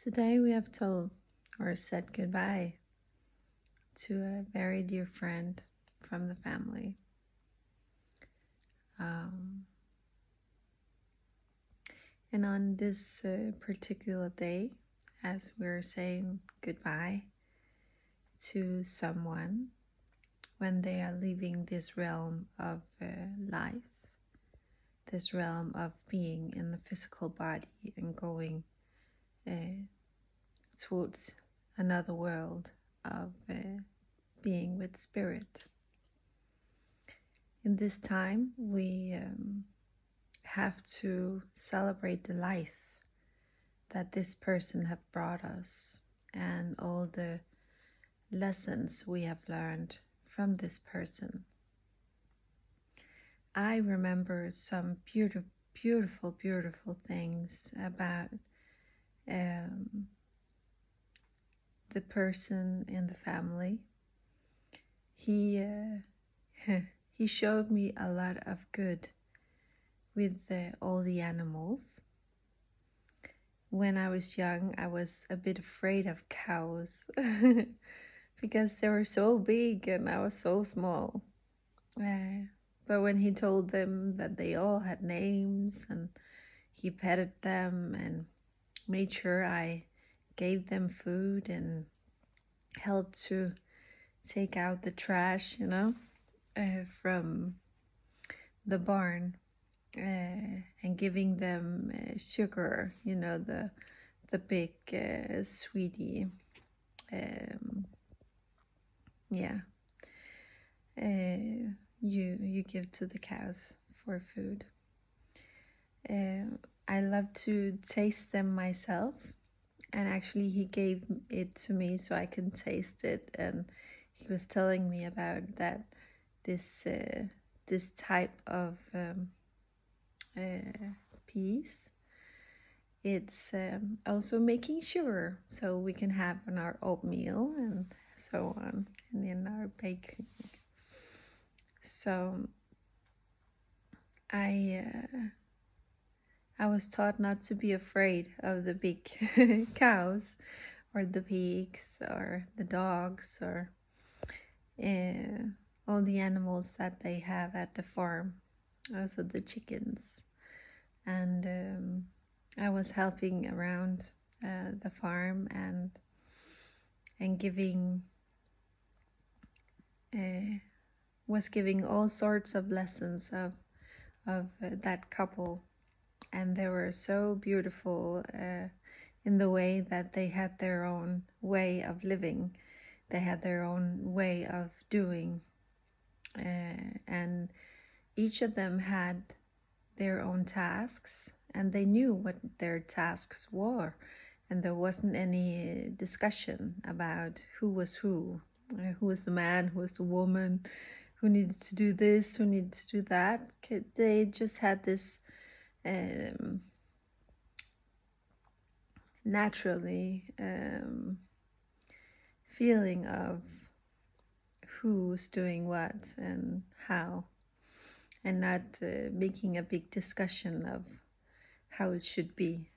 Today we have told or said goodbye to a very dear friend from the family. Um, and on this particular day, as we're saying goodbye to someone when they are leaving this realm of life, this realm of being in the physical body and going towards another world of being with spirit. In this time, we have to celebrate the life that this person have brought us and all the lessons we have learned from this person. I remember some beautiful things about the person in the family. He he showed me a lot of good with all the animals. When I was young, I was a bit afraid of cows because they were so big and I was so small. But when he told them that they all had names and he petted them and made sure I gave them food and helped to take out the trash, from the barn, and giving them sugar, the big sweetie. You give to the cows for food. I love to taste them myself, and actually he gave it to me so I can taste it, and he was telling me about that this type of peas, it's also making sugar so we can have in our oatmeal and so on, and in our bakery. So I was taught not to be afraid of the big cows or the pigs or the dogs or all the animals that they have at the farm, also the chickens. And I was helping around the farm and giving was giving all sorts of lessons of that couple, and they were so beautiful in the way that they had their own way of living. They had their own way of doing, and each of them had their own tasks, and they knew what their tasks were, and there wasn't any discussion about who was who was the man, who was the woman, who needed to do this, who needed to do that. They just had this naturally feeling of who's doing what and how, and not making a big discussion of how it should be.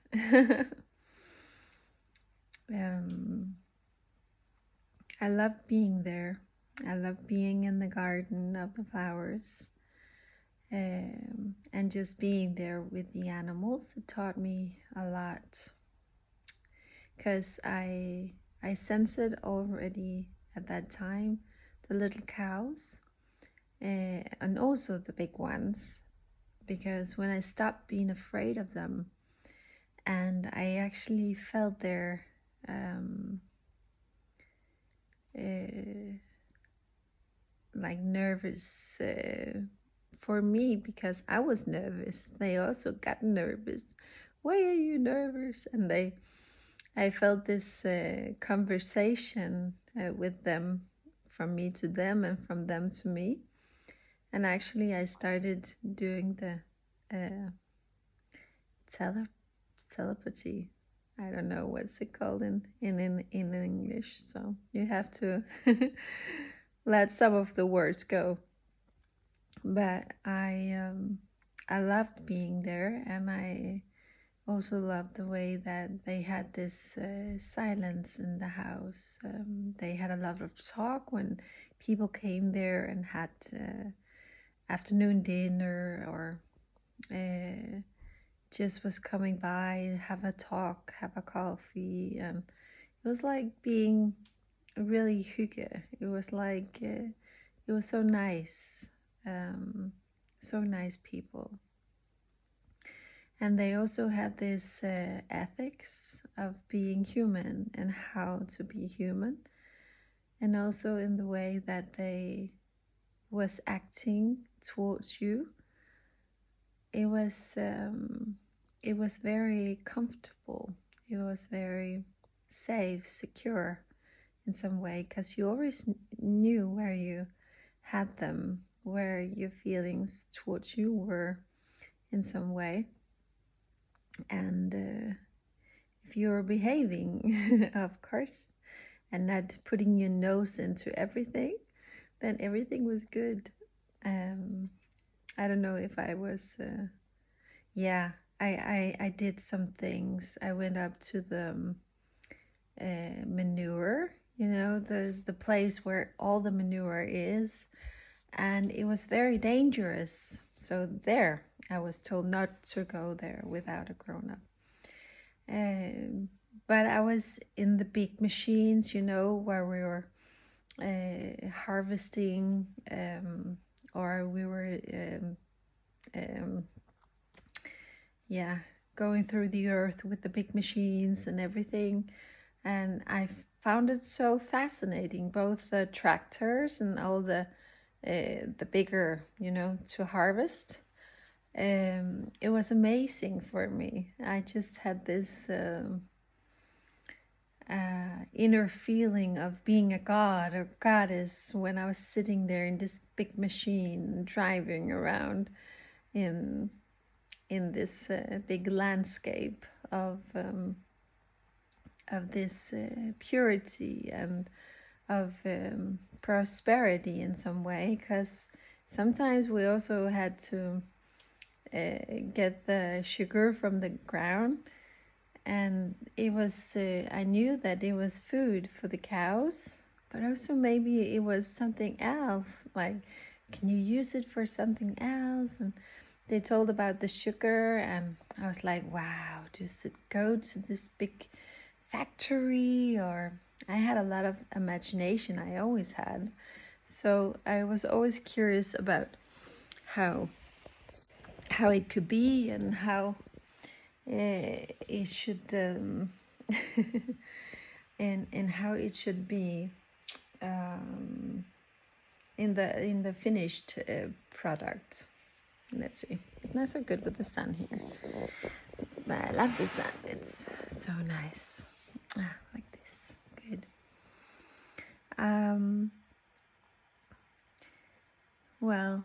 I love being there. I love being in the garden of the flowers, and just being there with the animals. It taught me a lot, because I sensed it already at that time, the little cows, and also the big ones, because when I stopped being afraid of them and I actually felt their like nervous for me, because I was nervous. They also got nervous. Why are you nervous? And I felt this conversation with them, from me to them and from them to me. And actually I started doing the telepathy. I don't know what's it called in English, so you have to let some of the words go. But I loved being there, and I also loved the way that they had this silence in the house. They had a lot of talk when people came there and had afternoon dinner, or just was coming by, have a talk, have a coffee, and it was like being really hygge. It was like it was so nice, so nice people. And they also had this ethics of being human and how to be human, and also in the way that they was acting towards you. It was very comfortable. It was very safe, secure in some way, because you always knew where you had them, where your feelings towards you were in some way. And if you're behaving, of course, and not putting your nose into everything, then everything was good. I don't know if I was, yeah, I did some things. I went up to the manure, the place where all the manure is, and it was very dangerous. So there, I was told not to go there without a grown-up. But I was in the big machines, where we were harvesting, or we were, going through the earth with the big machines and everything. And I found it so fascinating, both the tractors and all the bigger, to harvest. It was amazing for me. I just had this inner feeling of being a god or goddess when I was sitting there in this big machine, driving around in this big landscape of this purity and of prosperity in some way. Because sometimes we also had to get the sugar from the ground, and it was I knew that it was food for the cows, but also maybe it was something else, like, can you use it for something else? And they told about the sugar, and I was like, wow, does it go to this big factory? Or I had a lot of imagination, I always had. So I was always curious about how it could be, and how it should and how it should be in the finished product. Let's see. It's not so good with the sun here, but I love the sun. It's so nice. Like this. Good. Well,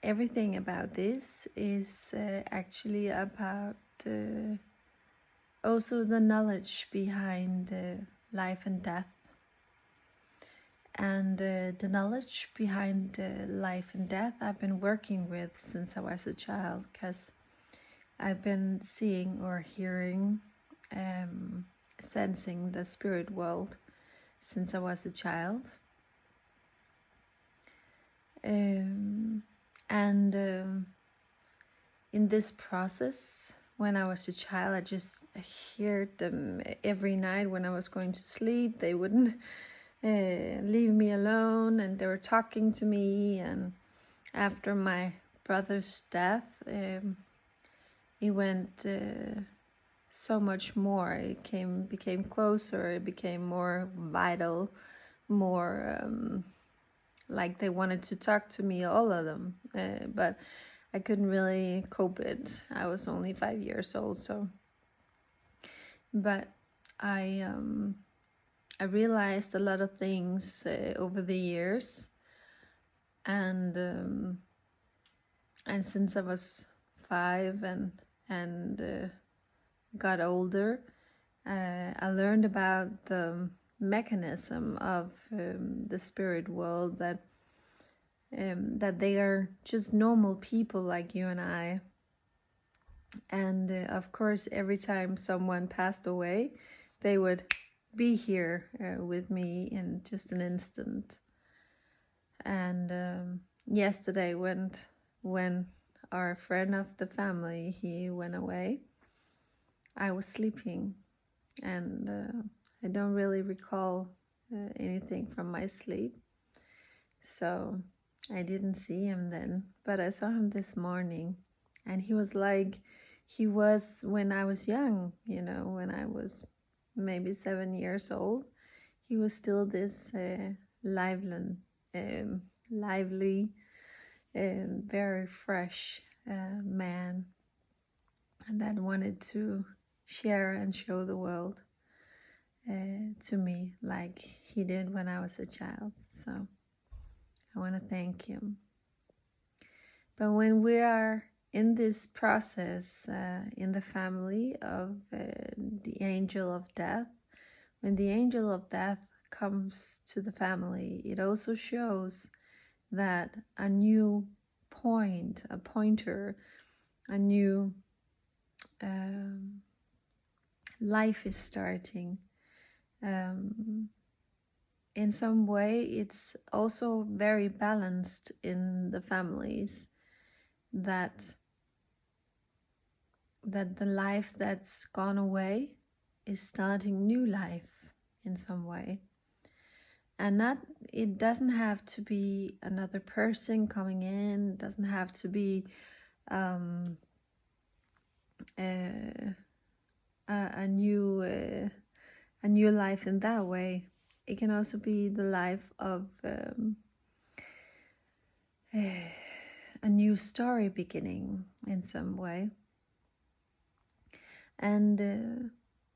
everything about this is actually about also the knowledge behind life and death. And the knowledge behind life and death I've been working with since I was a child, because I've been seeing or hearing, sensing the spirit world since I was a child. And in this process, when I was a child, I just heard them every night when I was going to sleep. They wouldn't leave me alone, and they were talking to me. And after my brother's death, it went so much more. It became closer. It became more vital, more like they wanted to talk to me, all of them. But I couldn't really cope it. I was only 5 years old, so. But I realized a lot of things over the years, and since I was 5 and got older, I learned about the mechanism of the spirit world, that they are just normal people like you and I, And of course, every time someone passed away, they would be here with me in just an instant. And yesterday, when our friend of the family he went away, I was sleeping, and I don't really recall anything from my sleep, so I didn't see him then. But I saw him this morning, and he was like he was when I was young, when I was maybe 7 years old. He was still this um, lively, very fresh man, and that wanted to share and show the world to me like he did when I was a child. So I want to thank him. But when we are in this process in the family of the angel of death, when the angel of death comes to the family, it also shows that a new point, a pointer, a new life is starting. In some way, it's also very balanced in the families that the life that's gone away is starting new life in some way. And not, it doesn't have to be another person coming in. It doesn't have to be a new life in that way. It can also be the life of a new story beginning in some way. And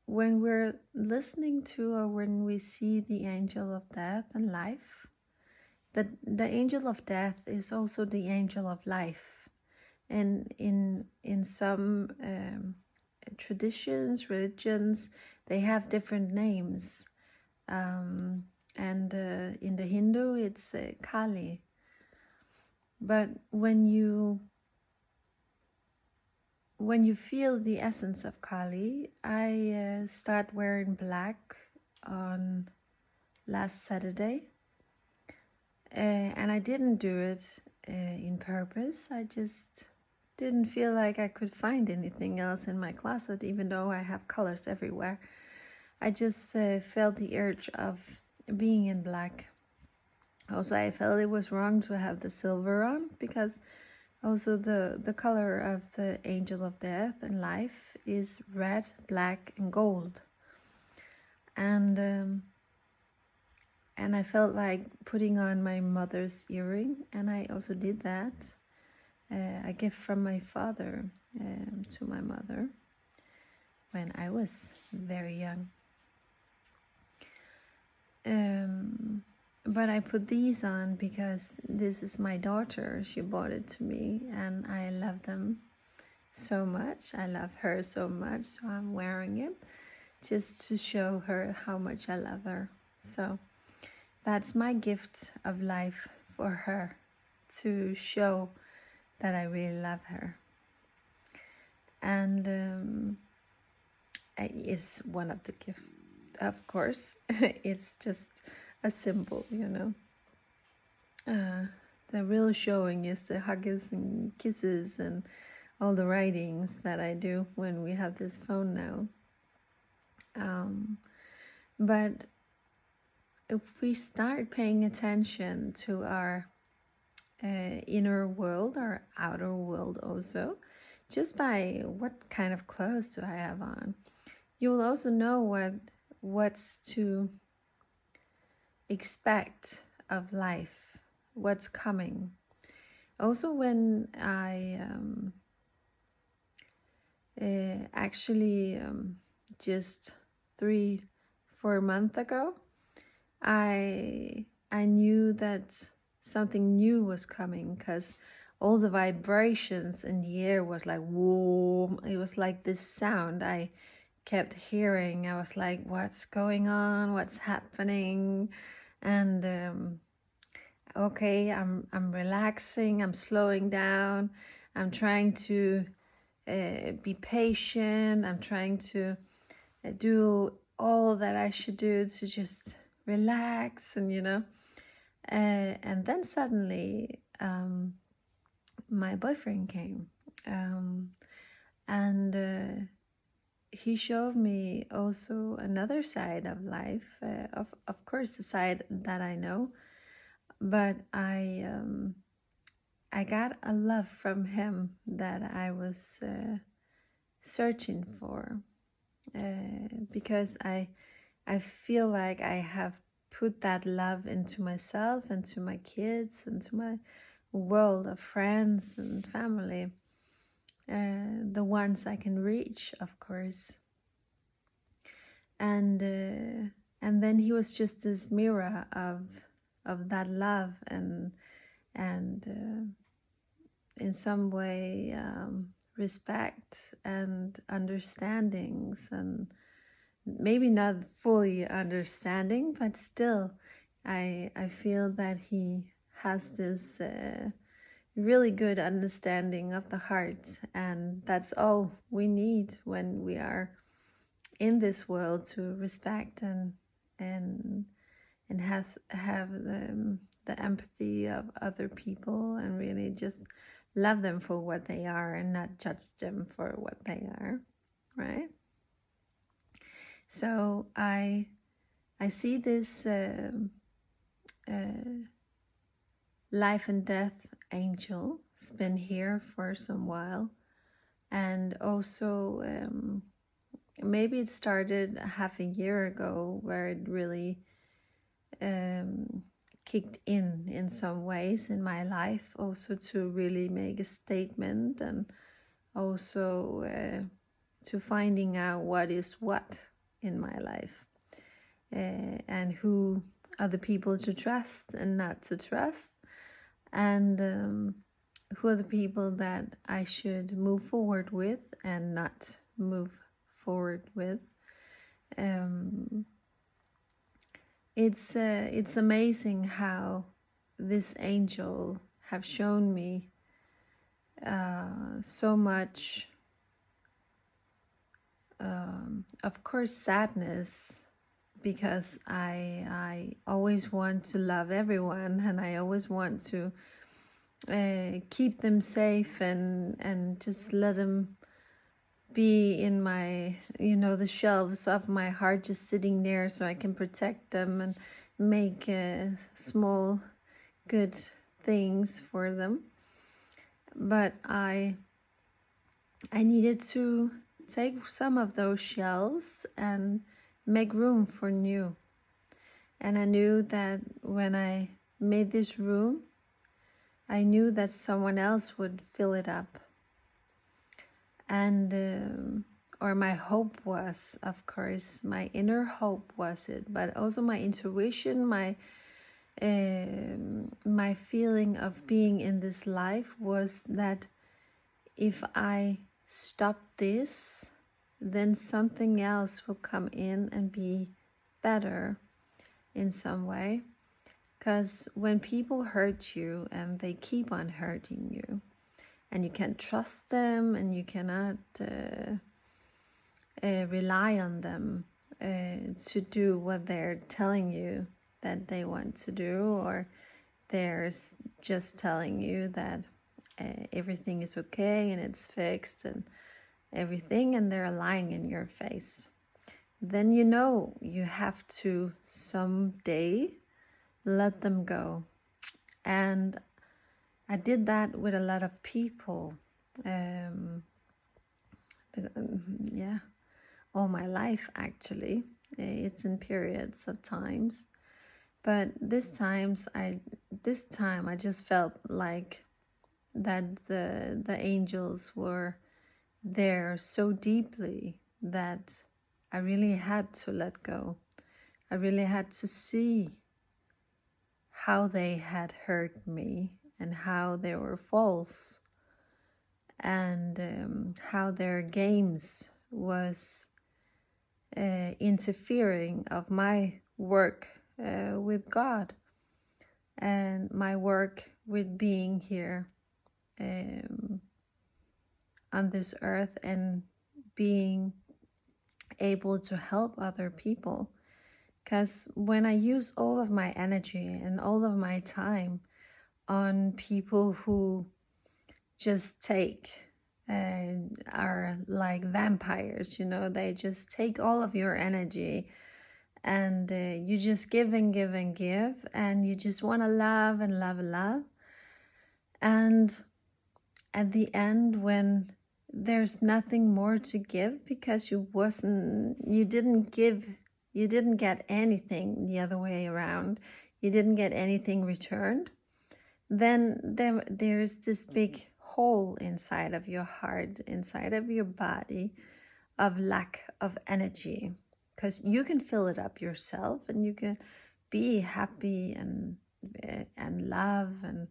when we're listening to, or when we see the angel of death and life, the angel of death is also the angel of life. And in some traditions, religions, they have different names. And in the Hindu, it's Kali. But when you feel the essence of Kali, I start wearing black on last Saturday. And I didn't do it in purpose. I just didn't feel like I could find anything else in my closet, even though I have colors everywhere. I just felt the urge of being in black. Also, I felt it was wrong to have the silver on, because also the color of the angel of death and life is red, black, and gold. And I felt like putting on my mother's earring, and I also did that. A gift from my father to my mother when I was very young. But I put these on because this is my daughter. She bought it to me, and I love them so much. I love her so much, so I'm wearing it just to show her how much I love her. So that's my gift of life for her, to show that I really love her. And it's one of the gifts, of course. It's just a symbol, The real showing is the hugs and kisses and all the writings that I do when we have this phone now. But if we start paying attention to our inner world, our outer world also, just by what kind of clothes do I have on, you will also know what's to expect of life, what's coming. Also, when I actually just 3-4 months ago, I knew that something new was coming, because all the vibrations in the air was like, whoa. It was like this sound I kept hearing. I was like, what's going on? What's happening? And okay, I'm relaxing. I'm slowing down. I'm trying to be patient. I'm trying to do all that I should do to just relax, and and then suddenly my boyfriend came, and he showed me also another side of life, of course the side that I know, but I got a love from him that I was searching for, because I feel like I have put that love into myself, into my kids, into my world of friends and family, the ones I can reach, of course. And then he was just this mirror of that love, and in some way respect and understandings, and maybe not fully understanding, but still I feel that he has this really good understanding of the heart, and that's all we need when we are in this world, to respect and and have the empathy of other people, and really just love them for what they are and not judge them for what they are, right? So I see this life and death angel. It's been here for some while, and also maybe it started half a year ago, where it really kicked in some ways in my life, also to really make a statement, and also to finding out what is what in my life, and who are the people to trust and not to trust, and who are the people that I should move forward with and not move forward with. It's amazing how this angel have shown me so much, of course, sadness, because I always want to love everyone, and I always want to keep them safe, and just let them be in my, the shelves of my heart, just sitting there so I can protect them and make small good things for them. But I needed to take some of those shelves and make room for new. And I knew that when I made this room, I knew that someone else would fill it up. And or my hope was, of course, my inner hope was it, but also my intuition, my feeling of being in this life was that if I stop this, then something else will come in and be better in some way. Because when people hurt you and they keep on hurting you, and you can't trust them, and you cannot rely on them to do what they're telling you that they want to do, or they're just telling you that everything is okay and it's fixed and everything, and they're lying in your face, then you have to someday let them go. And I did that with a lot of people, all my life actually. It's in periods of times, but this time I just felt like that the angels were there so deeply that I really had to let go. I really had to see how they had hurt me, and how they were false, and how their games was interfering of my work with God, and my work with being here on this earth and being able to help other people. Because when I use all of my energy and all of my time on people who just take and are like vampires, they just take all of your energy, and you just give and give and give, and you just want to love and love and love. And at the end, when there's nothing more to give because you didn't get anything the other way around, you didn't get anything returned, then there's this big hole inside of your heart, inside of your body, of lack of energy. Because you can fill it up yourself, and you can be happy and love. And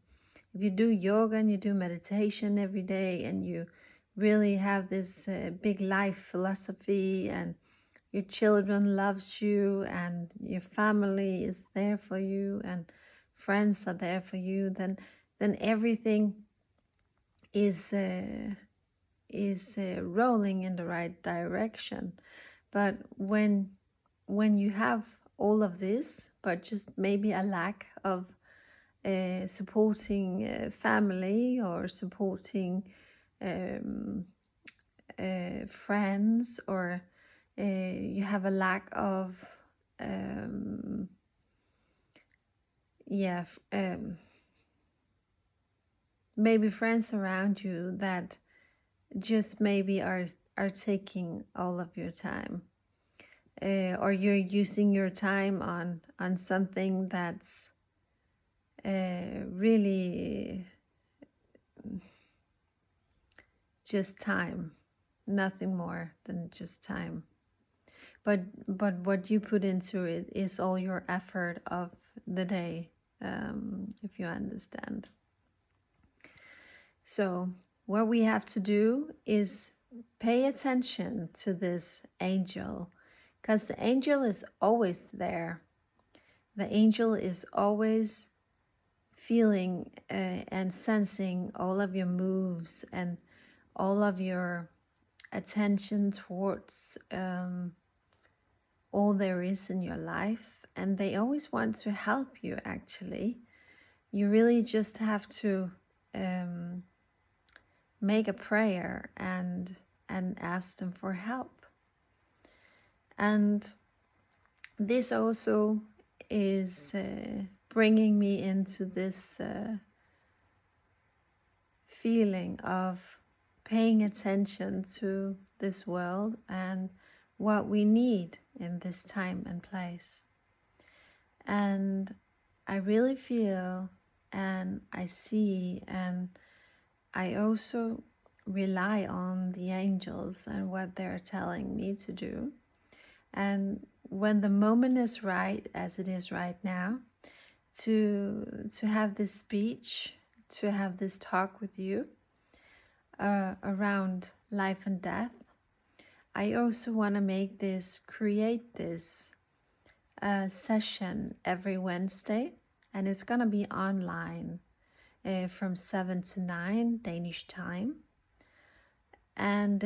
if you do yoga and you do meditation every day, and you really have this big life philosophy, and your children loves you, and your family is there for you, and friends are there for you, then everything is rolling in the right direction. But when you have all of this, but just maybe a lack of supporting family, or supporting friends, or you have a lack of maybe friends around you that just maybe are taking all of your time, or you're using your time on something that's really just time, nothing more than just time. But what you put into it is all your effort of the day, if you understand. So what we have to do is pay attention to this angel, because the angel is always there. The angel is always feeling and sensing all of your moves and all of your attention towards all there is in your life, and they always want to help you. Actually, you really just have to make a prayer and ask them for help. And this also is bringing me into this feeling of paying attention to this world and what we need in this time and place. And I really feel, and I see, and I also rely on the angels and what they're telling me to do. And when the moment is right, as it is right now, to have this speech, to have this talk with you around life and death, I also want to create this session every Wednesday, and it's going to be online from 7 to 9 Danish time, and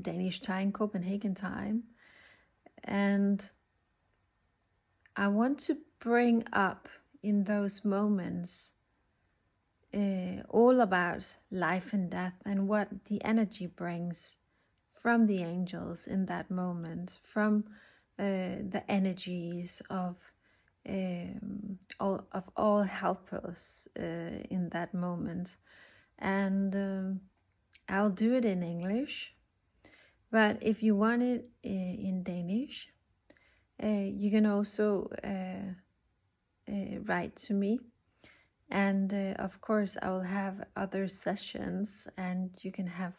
Danish time, Copenhagen time. And I want to bring up in those moments all about life and death, and what the energy brings from the angels in that moment, from the energies of all helpers in that moment. And I'll do it in English, but if you want it in Danish, you can also write to me. And of course, I will have other sessions, and you can have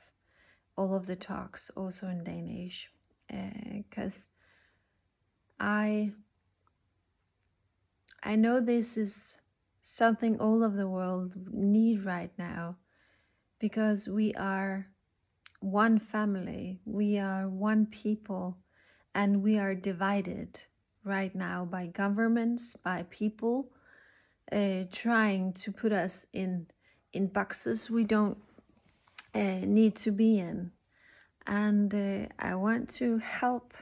all of the talks also in Danish, because I know this is something all of the world need right now, because we are one family, we are one people, and we are divided right now by governments, by people trying to put us in boxes we don't need to be in. And I want to help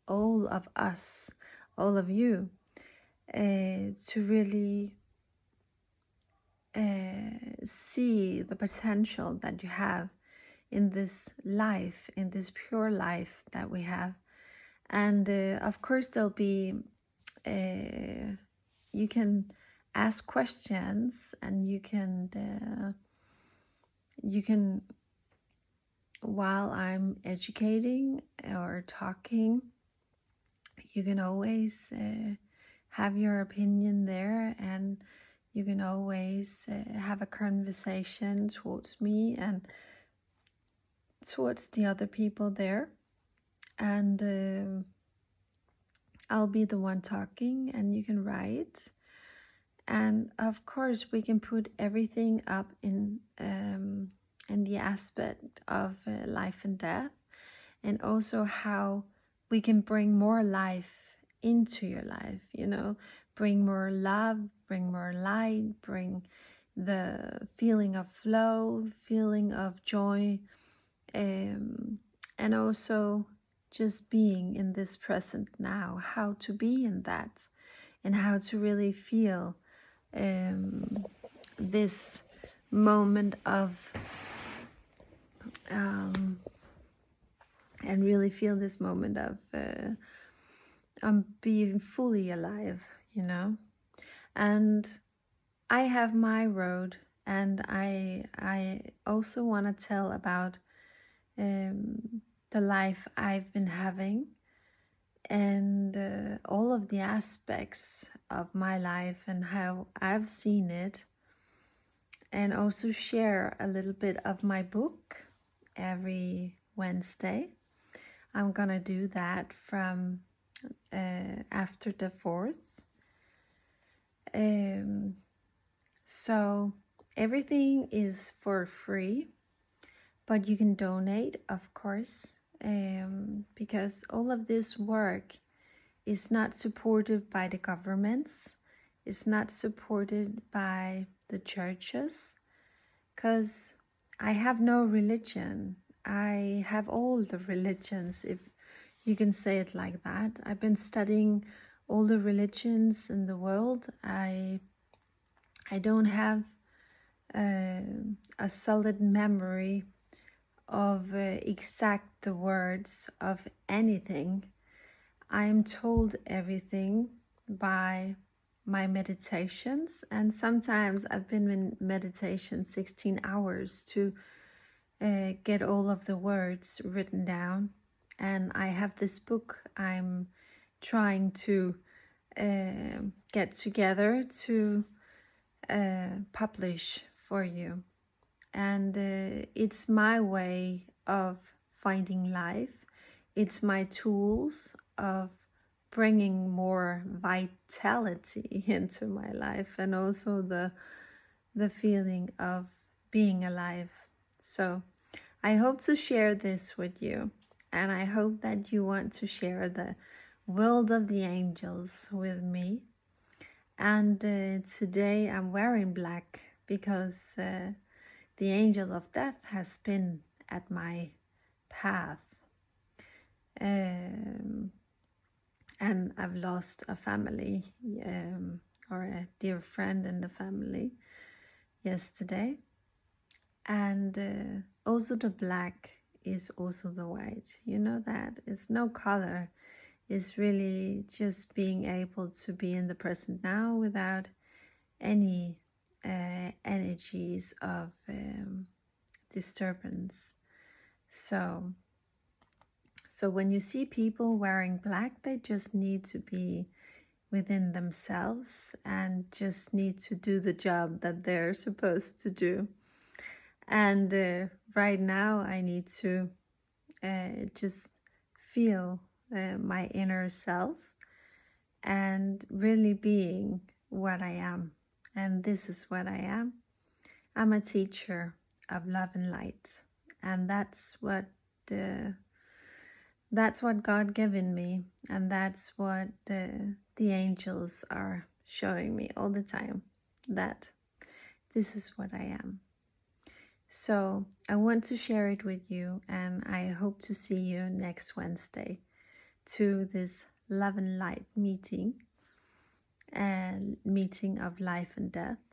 all of us, all of you, to really see the potential that you have in this life, in this pure life that we have. And of course, there'll be, you can ask questions, and you can, while I'm educating or talking, you can always have your opinion there, and you can always have a conversation towards me and towards the other people there. And I'll be the one talking, and you can write. And of course, we can put everything up in the aspect of life and death, and also how we can bring more life into your life, bring more love, bring more light, bring the feeling of flow, feeling of joy, and also just being in this present now, how to be in that, and how to really feel this moment of and really feel this moment of being fully alive, And I have my road, and I also want to tell about the life I've been having, and all of the aspects of my life and how I've seen it, and also share a little bit of my book every Wednesday. I'm gonna do that from after the 4th. So everything is for free, but you can donate, of course, because all of this work is not supported by the governments, it's not supported by the churches, because I have no religion. I have all the religions, if you can say it like that. I've been studying all the religions in the world. I don't have a solid memory of exact the words of anything. I am told everything by my meditations, and sometimes I've been in meditation 16 hours to get all of the words written down. And I have this book I'm trying to get together to publish for you. And it's my way of finding life. It's my tools of bringing more vitality into my life, and also the feeling of being alive. So I hope to share this with you, and I hope that you want to share the world of the angels with me. And today I'm wearing black because the angel of death has been at my path. And I've lost a family, or a dear friend in the family yesterday. And also the black is also the white. You know that? It's no color. It's really just being able to be in the present now without any energies of disturbance. So when you see people wearing black, they just need to be within themselves and just need to do the job that they're supposed to do. And right now I need to just feel my inner self and really being what I am. And this is what I am. I'm a teacher of love and light, and that's what God given me, and that's what the angels are showing me all the time, that this is what I am. So I want to share it with you, and I hope to see you next Wednesday to this Love and Light meeting, and meeting of life and death,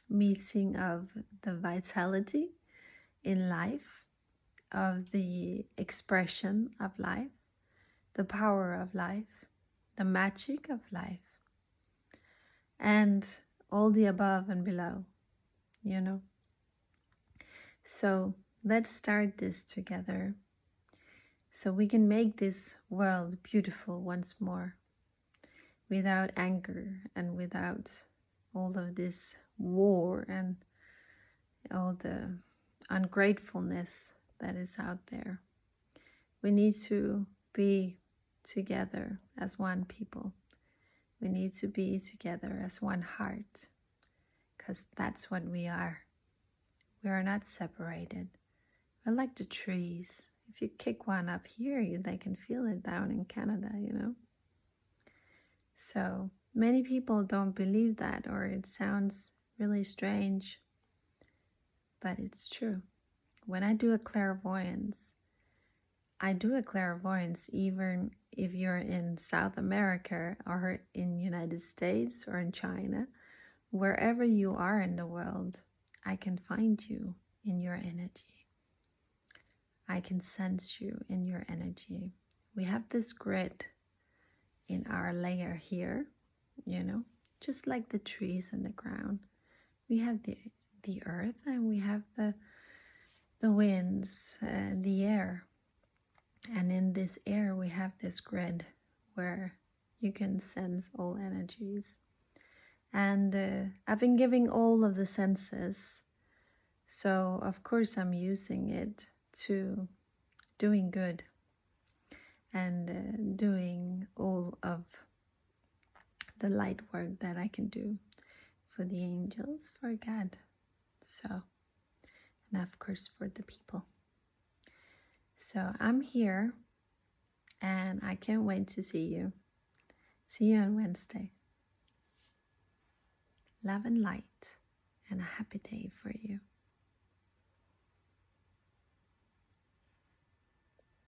meeting of the vitality in life, of the expression of life, the power of life, the magic of life, and all the above and below, you know. So let's start this together so we can make this world beautiful once more, without anger and without all of this war and all the ungratefulness that is out there. We need to be together as one people. We need to be together as one heart, because that's what we are. We are not separated. We're like the trees. If you kick one up here, they can feel it down in Canada, you know. So many people don't believe that, or it sounds really strange, but it's true. When I do a clairvoyance, I do a clairvoyance even if you're in South America or in United States or in China, wherever you are in the world, I can find you in your energy. I can sense you in your energy. We have this grid in our layer here, you know, just like the trees and the ground. We have the earth, and we have the winds and the air. And in this air, we have this grid where you can sense all energies. And I've been giving all of the senses. So, of course, I'm using it to doing good and doing all of the light work that I can do for the angels, for God. So, and of course, for the people. So, I'm here, and I can't wait to see you. See you on Wednesday. Love and light, and a happy day for you.